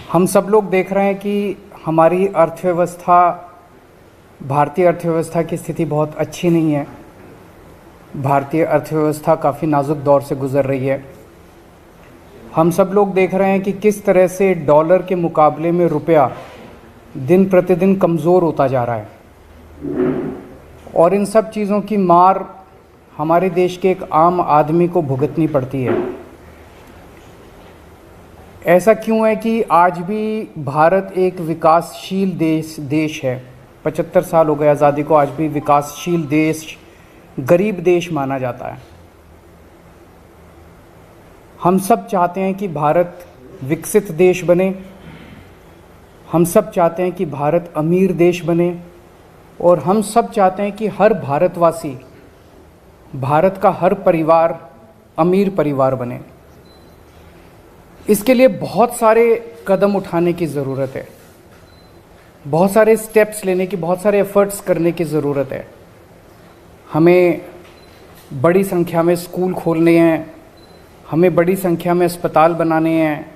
हम सब लोग देख रहे हैं कि हमारी अर्थव्यवस्था, भारतीय अर्थव्यवस्था की स्थिति बहुत अच्छी नहीं है। भारतीय अर्थव्यवस्था काफ़ी नाजुक दौर से गुज़र रही है। हम सब लोग देख रहे हैं कि किस तरह से डॉलर के मुकाबले में रुपया दिन प्रतिदिन कमज़ोर होता जा रहा है और इन सब चीज़ों की मार हमारे देश के एक आम आदमी को भुगतनी पड़ती है। ऐसा क्यों है कि आज भी भारत एक विकासशील देश है। 75 साल हो गए आज़ादी को, आज भी विकासशील देश, गरीब देश माना जाता है। हम सब चाहते हैं कि भारत विकसित देश बने, हम सब चाहते हैं कि भारत अमीर देश बने और हम सब चाहते हैं कि हर भारतवासी, भारत का हर परिवार अमीर परिवार बने। इसके लिए बहुत सारे कदम उठाने की ज़रूरत है, बहुत सारे स्टेप्स लेने की, बहुत सारे एफर्ट्स करने की ज़रूरत है। हमें बड़ी संख्या में स्कूल खोलने हैं, हमें बड़ी संख्या में अस्पताल बनाने हैं,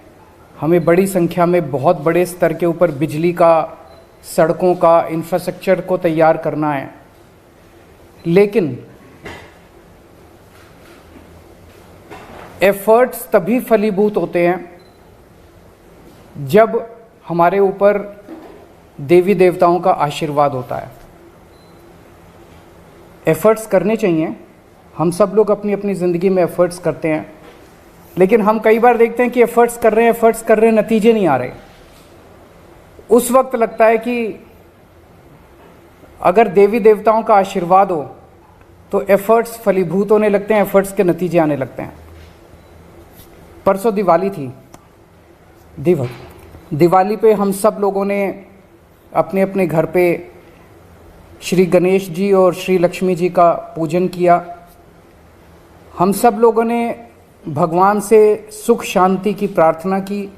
हमें बड़ी संख्या में बहुत बड़े स्तर के ऊपर बिजली का, सड़कों का इंफ्रास्ट्रक्चर को तैयार करना है। लेकिन एफर्ट्स तभी फलीभूत होते हैं जब हमारे ऊपर देवी देवताओं का आशीर्वाद होता है। एफर्ट्स करने चाहिए, हम सब लोग अपनी अपनी ज़िंदगी में एफर्ट्स करते हैं, लेकिन हम कई बार देखते हैं कि एफर्ट्स कर रहे हैं, नतीजे नहीं आ रहे। उस वक्त लगता है कि अगर देवी देवताओं का आशीर्वाद हो तो एफर्ट्स फलीभूत होने लगते हैं, एफर्ट्स के नतीजे आने लगते हैं। परसों दिवाली थी। दिवाली पे हम सब लोगों ने अपने अपने घर पे श्री गणेश जी और श्री लक्ष्मी जी का पूजन किया। हम सब लोगों ने भगवान से सुख शांति की प्रार्थना की।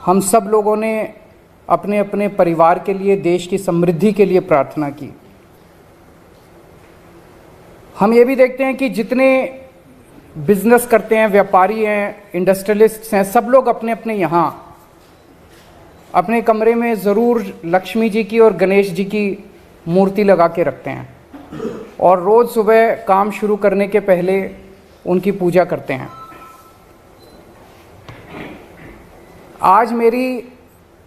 हम सब लोगों ने अपने अपने परिवार के लिए, देश की समृद्धि के लिए प्रार्थना की। हम ये भी देखते हैं कि जितने बिजनेस करते हैं, व्यापारी हैं, इंडस्ट्रियलिस्ट्स हैं, सब लोग अपने अपने यहाँ अपने कमरे में ज़रूर लक्ष्मी जी की और गणेश जी की मूर्ति लगा के रखते हैं और रोज़ सुबह काम शुरू करने के पहले उनकी पूजा करते हैं। आज मेरी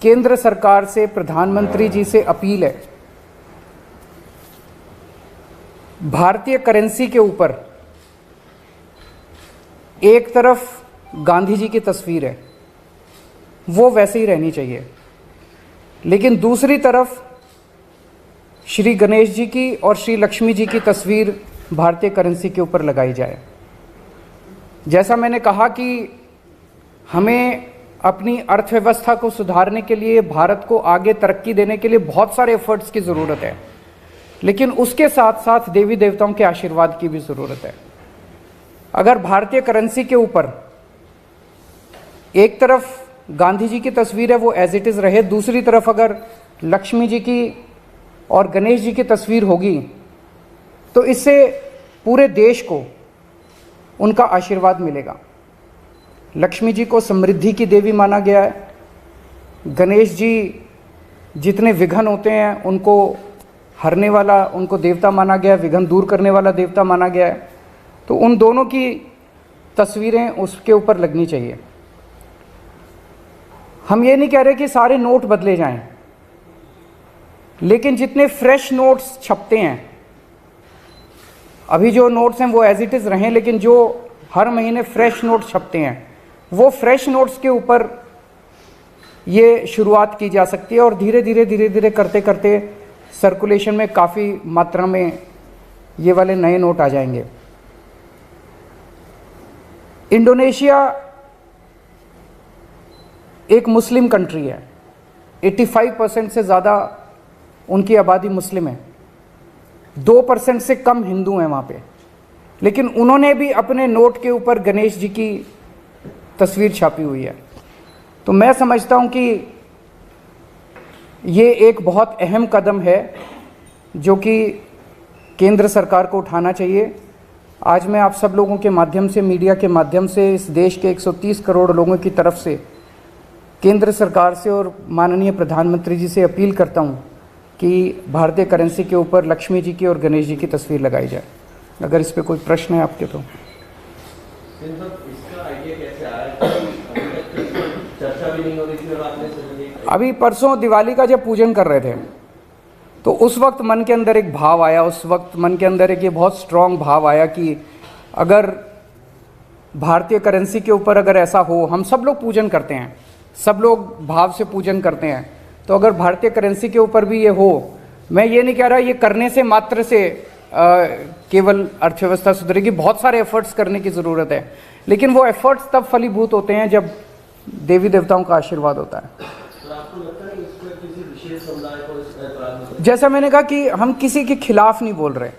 केंद्र सरकार से, प्रधानमंत्री जी से अपील है, भारतीय करेंसी के ऊपर एक तरफ गांधी जी की तस्वीर है, वो वैसे ही रहनी चाहिए, लेकिन दूसरी तरफ श्री गणेश जी की और श्री लक्ष्मी जी की तस्वीर भारतीय करेंसी के ऊपर लगाई जाए। जैसा मैंने कहा कि हमें अपनी अर्थव्यवस्था को सुधारने के लिए, भारत को आगे तरक्की देने के लिए बहुत सारे एफर्ट्स की ज़रूरत है, लेकिन उसके साथ साथ देवी देवताओं के आशीर्वाद की भी ज़रूरत है। अगर भारतीय करेंसी के ऊपर एक तरफ गांधी जी की तस्वीर है, वो एज इट इज़ रहे, दूसरी तरफ अगर लक्ष्मी जी की और गणेश जी की तस्वीर होगी, तो इससे पूरे देश को उनका आशीर्वाद मिलेगा। लक्ष्मी जी को समृद्धि की देवी माना गया है, गणेश जी जितने विघ्न होते हैं उनको हरने वाला, उनको देवता माना गया है, विघ्न दूर करने वाला देवता माना गया है। तो उन दोनों की तस्वीरें उसके ऊपर लगनी चाहिए। हम ये नहीं कह रहे कि सारे नोट बदले जाएं, लेकिन जितने फ्रेश नोट्स छपते हैं, अभी जो नोट्स हैं वो एज इट इज़ रहें, लेकिन जो हर महीने फ्रेश नोट छपते हैं, वो फ्रेश नोट्स के ऊपर ये शुरुआत की जा सकती है और धीरे धीरे करते करते सर्कुलेशन में काफ़ी मात्रा में ये वाले नए नोट आ जाएंगे। इंडोनेशिया एक मुस्लिम कंट्री है, 85% से ज़्यादा उनकी आबादी मुस्लिम है, 2% से कम हिंदू हैं वहाँ पे, लेकिन उन्होंने भी अपने नोट के ऊपर गणेश जी की तस्वीर छापी हुई है। तो मैं समझता हूँ कि ये एक बहुत अहम कदम है जो कि केंद्र सरकार को उठाना चाहिए। आज मैं आप सब लोगों के माध्यम से, मीडिया के माध्यम से, इस देश के 130 करोड़ लोगों की तरफ से केंद्र सरकार से और माननीय प्रधानमंत्री जी से अपील करता हूं कि भारतीय करेंसी के ऊपर लक्ष्मी जी की और गणेश जी की तस्वीर लगाई जाए। अगर इस पे कोई प्रश्न है आपके तो। इसका आइडिया कैसे आया? चर्चा भी नहीं हो रही थी और आपने अभी परसों दिवाली का जब पूजन कर रहे थे तो उस वक्त मन के अंदर एक भाव आया, उस वक्त मन के अंदर एक ये बहुत स्ट्रांग भाव आया कि अगर भारतीय करेंसी के ऊपर अगर ऐसा हो, हम सब लोग पूजन करते हैं, सब लोग भाव से पूजन करते हैं, तो अगर भारतीय करेंसी के ऊपर भी ये हो, मैं ये नहीं कह रहा ये करने से मात्र से केवल अर्थव्यवस्था सुधरेगी, बहुत सारे एफर्ट्स करने की ज़रूरत है, लेकिन वो एफर्ट्स तब फलीभूत होते हैं जब देवी देवताओं का आशीर्वाद होता है। आपको लगता है इसमें किसी विशेष समुदाय को इस ऐतराज़ में? जैसा मैंने कहा कि हम किसी के खिलाफ नहीं बोल रहे,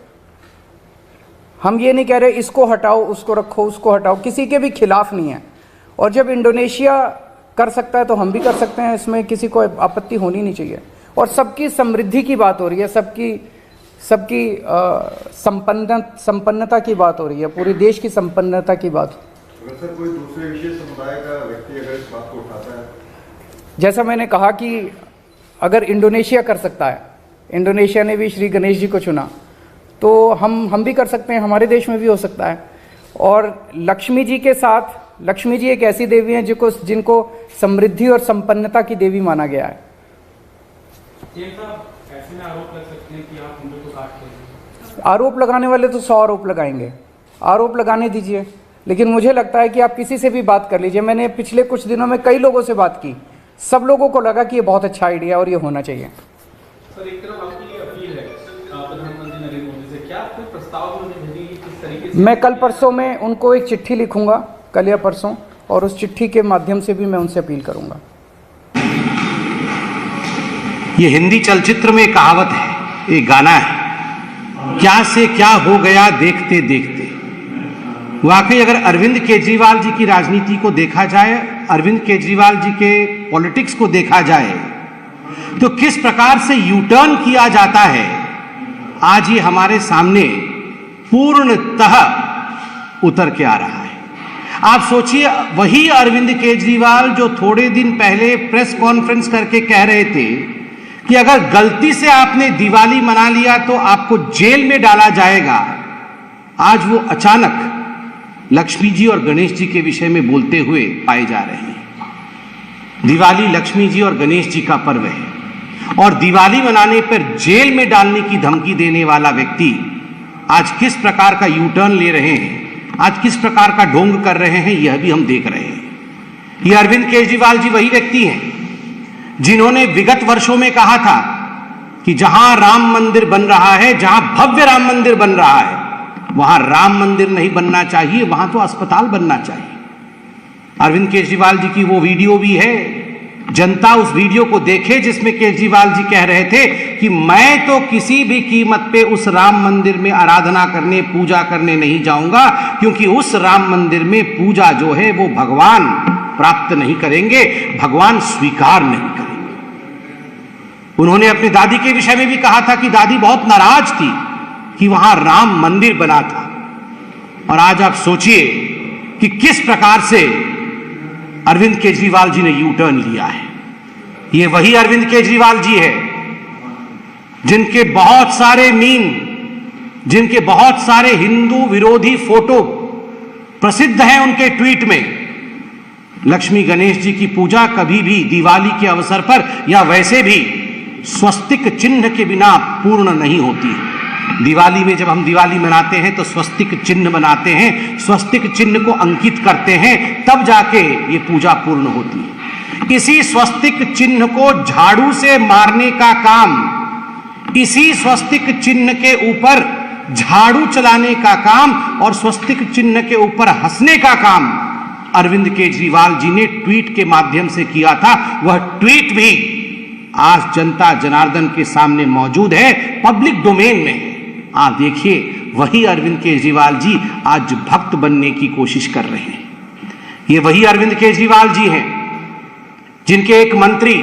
हम ये नहीं कह रहे इसको हटाओ उसको रखो उसको हटाओ, किसी के भी खिलाफ नहीं है। और जब इंडोनेशिया कर सकता है तो हम भी कर सकते हैं, इसमें किसी को आपत्ति होनी नहीं चाहिए। और सबकी समृद्धि की बात हो रही है, सबकी संपन्नता की बात हो रही है, पूरे देश की संपन्नता की बात। अगर सर कोई दूसरे विशेष समुदाय का व्यक्ति अगर इस बात को उठाता है, जैसा मैंने कहा कि अगर इंडोनेशिया कर सकता है, इंडोनेशिया ने भी श्री गणेश जी को चुना, तो हम भी कर सकते हैं, हमारे देश में भी हो सकता है। और लक्ष्मी जी के साथ, लक्ष्मी जी एक ऐसी देवी हैं जिनको समृद्धि और संपन्नता की देवी माना गया है। ऐसे में आरोप लग सकते हैं कि आप हिंदू को काटते हैं। आरोप लगाने वाले तो 100 आरोप लगाएंगे, आरोप लगाने दीजिए, लेकिन मुझे लगता है कि आप किसी से भी बात कर लीजिए। मैंने पिछले कुछ दिनों में कई लोगों से बात की, सब लोगों को लगा कि ये बहुत अच्छा आइडिया और ये होना चाहिए। सर एक तरफ आपकी ये अपील है प्रधानमंत्री नरेंद्र मोदी से, क्या कोई प्रस्ताव मुझे भेजिए किस तरीके से? मैं कल परसों में उनको एक चिट्ठी लिखूंगा, कल या परसों, और उस चिट्ठी के माध्यम से भी मैं उनसे अपील करूंगा। ये हिंदी चलचित्र में कहावत है, एक गाना है, क्या से क्या हो गया देखते देखते। वाकई अगर अरविंद केजरीवाल जी की राजनीति को देखा जाए, अरविंद केजरीवाल जी के पॉलिटिक्स को देखा जाए, तो किस प्रकार से यू टर्न किया जाता है, आज ये हमारे सामने पूर्णतः उतर के आ रहा है। आप सोचिए, वही अरविंद केजरीवाल जो थोड़े दिन पहले प्रेस कॉन्फ्रेंस करके कह रहे थे कि अगर गलती से आपने दिवाली मना लिया तो आपको जेल में डाला जाएगा, आज वो अचानक लक्ष्मी जी और गणेश जी के विषय में बोलते हुए पाए जा रहे हैं। दिवाली लक्ष्मी जी और गणेश जी का पर्व है और दिवाली मनाने पर जेल में डालने की धमकी देने वाला व्यक्ति आज किस प्रकार का यू टर्न ले रहे हैं, आज किस प्रकार का ढोंग कर रहे हैं, यह भी हम देख रहे हैं। ये अरविंद केजरीवाल जी वही व्यक्ति हैं जिन्होंने विगत वर्षों में कहा था कि जहां राम मंदिर बन रहा है, जहां भव्य राम मंदिर बन रहा है, वहां राम मंदिर नहीं बनना चाहिए, वहां तो अस्पताल बनना चाहिए। अरविंद केजरीवाल जी की वो वीडियो भी है, जनता उस वीडियो को देखे जिसमें केजरीवाल जी कह रहे थे कि मैं तो किसी भी कीमत पे उस राम मंदिर में आराधना करने, पूजा करने नहीं जाऊंगा, क्योंकि उस राम मंदिर में पूजा जो है वो भगवान प्राप्त नहीं करेंगे, भगवान स्वीकार नहीं करेंगे। उन्होंने अपनी दादी के विषय में भी कहा था कि दादी बहुत नाराज थी कि वहां राम मंदिर बना था। और आज आप सोचिए कि किस प्रकार से अरविंद केजरीवाल जी ने यू टर्न लिया है। ये वही अरविंद केजरीवाल जी है जिनके बहुत सारे मीम, जिनके बहुत सारे हिंदू विरोधी फोटो प्रसिद्ध हैं उनके ट्वीट में। लक्ष्मी गणेश जी की पूजा कभी भी दिवाली के अवसर पर या वैसे भी स्वस्तिक चिन्ह के बिना पूर्ण नहीं होती। दिवाली में जब हम दिवाली मनाते हैं तो स्वस्तिक चिन्ह बनाते हैं, स्वस्तिक चिन्ह को अंकित करते हैं, तब जाके ये पूजा पूर्ण होती है। इसी स्वस्तिक चिन्ह को झाड़ू से मारने का काम, इसी स्वस्तिक चिन्ह के ऊपर झाड़ू चलाने का काम और स्वस्तिक चिन्ह के ऊपर हंसने का काम अरविंद केजरीवाल जी ने ट्वीट के माध्यम से किया था। वह ट्वीट भी आज जनता जनार्दन के सामने मौजूद है, पब्लिक डोमेन में। आप देखिए, वही अरविंद केजरीवाल जी आज भक्त बनने की कोशिश कर रहे हैं। ये वही अरविंद केजरीवाल जी हैं जिनके एक मंत्री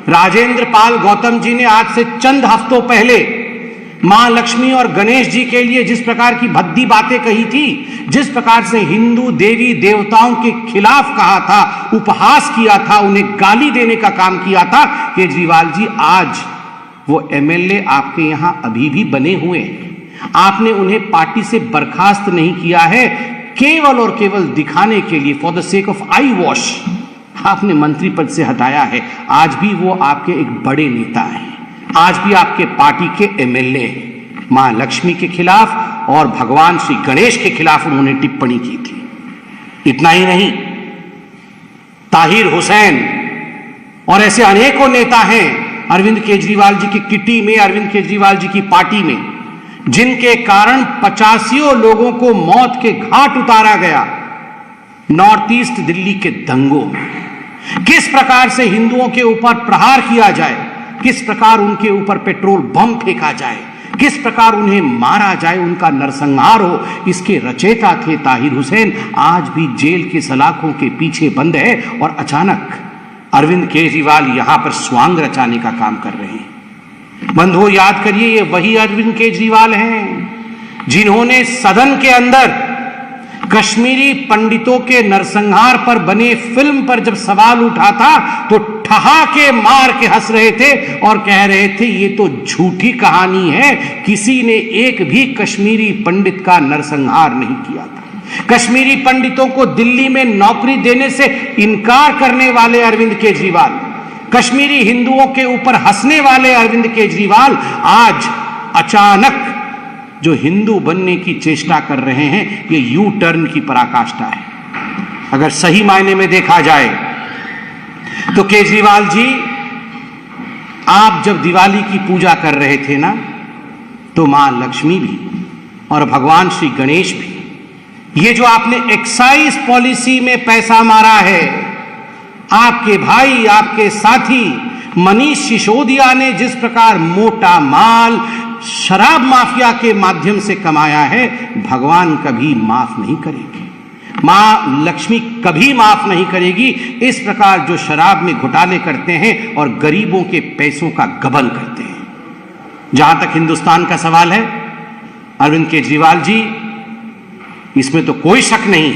राजेंद्र पाल गौतम जी ने आज से चंद हफ्तों पहले मां लक्ष्मी और गणेश जी के लिए जिस प्रकार की भद्दी बातें कही थी, जिस प्रकार से हिंदू देवी देवताओं के खिलाफ कहा था, उपहास किया था, उन्हें गाली देने का काम किया था, केजरीवाल जी आज वो एमएलए आपके यहां अभी भी बने हुए हैं। आपने उन्हें पार्टी से बर्खास्त नहीं किया है, केवल और केवल दिखाने के लिए, for the sake of I wash, आपने मंत्री पद से हटाया है। आज भी वो आपके एक बड़े नेता हैं, आज भी आपके पार्टी के एमएलए हैं। मां लक्ष्मी के खिलाफ और भगवान श्री गणेश के खिलाफ उन्होंने टिप्पणी की थी। इतना ही नहीं, ताहिर हुसैन और ऐसे अनेकों नेता हैं अरविंद केजरीवाल जी की किटी में, अरविंद केजरीवाल जी की पार्टी में, जिनके कारण 85 लोगों को मौत के घाट उतारा गया नॉर्थ ईस्ट दिल्ली के दंगों में। किस प्रकार से हिंदुओं के ऊपर प्रहार किया जाए, किस प्रकार उनके ऊपर पेट्रोल बम फेंका जाए, किस प्रकार उन्हें मारा जाए, उनका नरसंहार हो, इसके रचयिता थे ताहिर हुसैन। आज भी जेल के सलाखों के पीछे बंद है और अचानक अरविंद केजरीवाल यहां पर स्वांग रचाने का काम कर रहे हैं। बंधुओं, याद करिए, ये वही अरविंद केजरीवाल हैं जिन्होंने सदन के अंदर कश्मीरी पंडितों के नरसंहार पर बने फिल्म पर जब सवाल उठा था तो ठहाके मार के हंस रहे थे और कह रहे थे ये तो झूठी कहानी है, किसी ने एक भी कश्मीरी पंडित का नरसंहार नहीं किया था। कश्मीरी पंडितों को दिल्ली में नौकरी देने से इनकार करने वाले अरविंद केजरीवाल, कश्मीरी हिंदुओं के ऊपर हंसने वाले अरविंद केजरीवाल आज अचानक जो हिंदू बनने की चेष्टा कर रहे हैं, ये यू टर्न की पराकाष्ठा है। अगर सही मायने में देखा जाए तो केजरीवाल जी, आप जब दिवाली की पूजा कर रहे थे ना, तो मां लक्ष्मी भी और भगवान श्री गणेश भी, ये जो आपने एक्साइज पॉलिसी में पैसा मारा है, आपके भाई, आपके साथी मनीष सिसोदिया ने जिस प्रकार मोटा माल शराब माफिया के माध्यम से कमाया है, भगवान कभी माफ नहीं करेगी, मां लक्ष्मी कभी माफ नहीं करेगी। इस प्रकार जो शराब में घोटाले करते हैं और गरीबों के पैसों का गबन करते हैं। जहां तक हिंदुस्तान का सवाल है, अरविंद केजरीवाल जी, इसमें तो कोई शक नहीं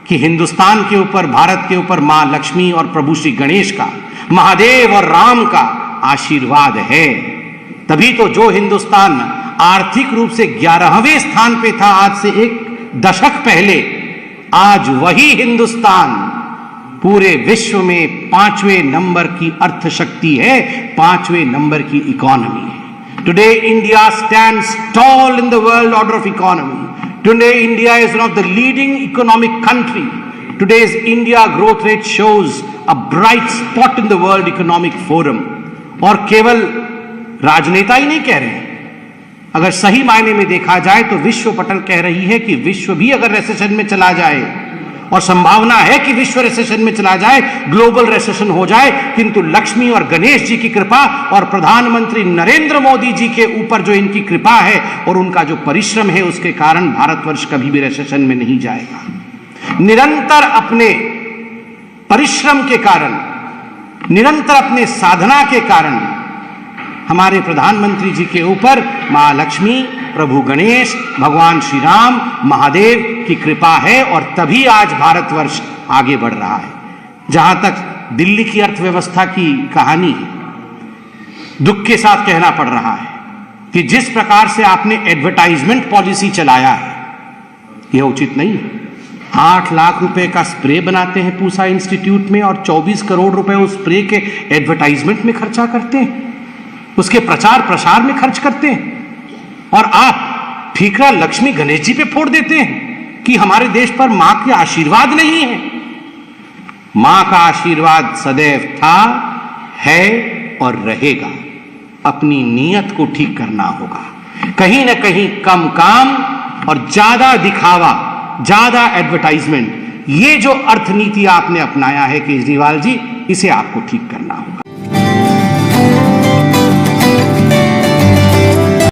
कि हिंदुस्तान के ऊपर, भारत के ऊपर मां लक्ष्मी और प्रभु श्री गणेश का, महादेव और राम का आशीर्वाद है। तभी तो जो हिंदुस्तान आर्थिक रूप से 11वें स्थान पे था आज से एक दशक पहले, आज वही हिंदुस्तान पूरे विश्व में 5वें नंबर की अर्थशक्ति है, 5वें नंबर की इकोनॉमी है। Today India stands tall in the world order of economy. Today, India is one of the leading economic country. Today's India growth rate shows a bright spot in the World Economic Forum. और केवल राजनेता ही नहीं कह रहे हैं, अगर सही मायने में देखा जाए तो विश्व पटल कह रही है कि विश्व भी अगर रिसेशन में चला जाए, और संभावना है कि विश्व रिसेशन में चला जाए, ग्लोबल रिसेशन हो जाए, किंतु लक्ष्मी और गणेश जी की कृपा और प्रधानमंत्री नरेंद्र मोदी जी के ऊपर जो इनकी कृपा है और उनका जो परिश्रम है, उसके कारण भारतवर्ष कभी भी रिसेशन में नहीं जाएगा। निरंतर अपने परिश्रम के कारण, निरंतर अपने साधना के कारण हमारे प्रधानमंत्री जी के ऊपर मां लक्ष्मी, प्रभु गणेश, भगवान श्री राम, महादेव की कृपा है और तभी आज भारतवर्ष आगे बढ़ रहा है। जहां तक दिल्ली की अर्थव्यवस्था की कहानी है, दुख के साथ कहना पड़ रहा है कि जिस प्रकार से आपने एडवर्टाइजमेंट पॉलिसी चलाया है, यह उचित नहीं है। 8 लाख रुपए का स्प्रे बनाते हैं पूसा इंस्टीट्यूट में और 24 करोड़ रुपए उस स्प्रे के एडवर्टाइजमेंट में खर्चा करते हैं, उसके प्रचार प्रसार में खर्च करते हैं, और आप ठीकरा लक्ष्मी गणेश जी पे फोड़ देते हैं कि हमारे देश पर मां के आशीर्वाद नहीं है। मां का आशीर्वाद सदैव था, है और रहेगा। अपनी नीयत को ठीक करना होगा। कहीं ना कहीं कम काम और ज्यादा दिखावा, ज्यादा एडवर्टाइजमेंट, ये जो अर्थनीति आपने अपनाया है केजरीवाल जी, इसे आपको ठीक करना होगा।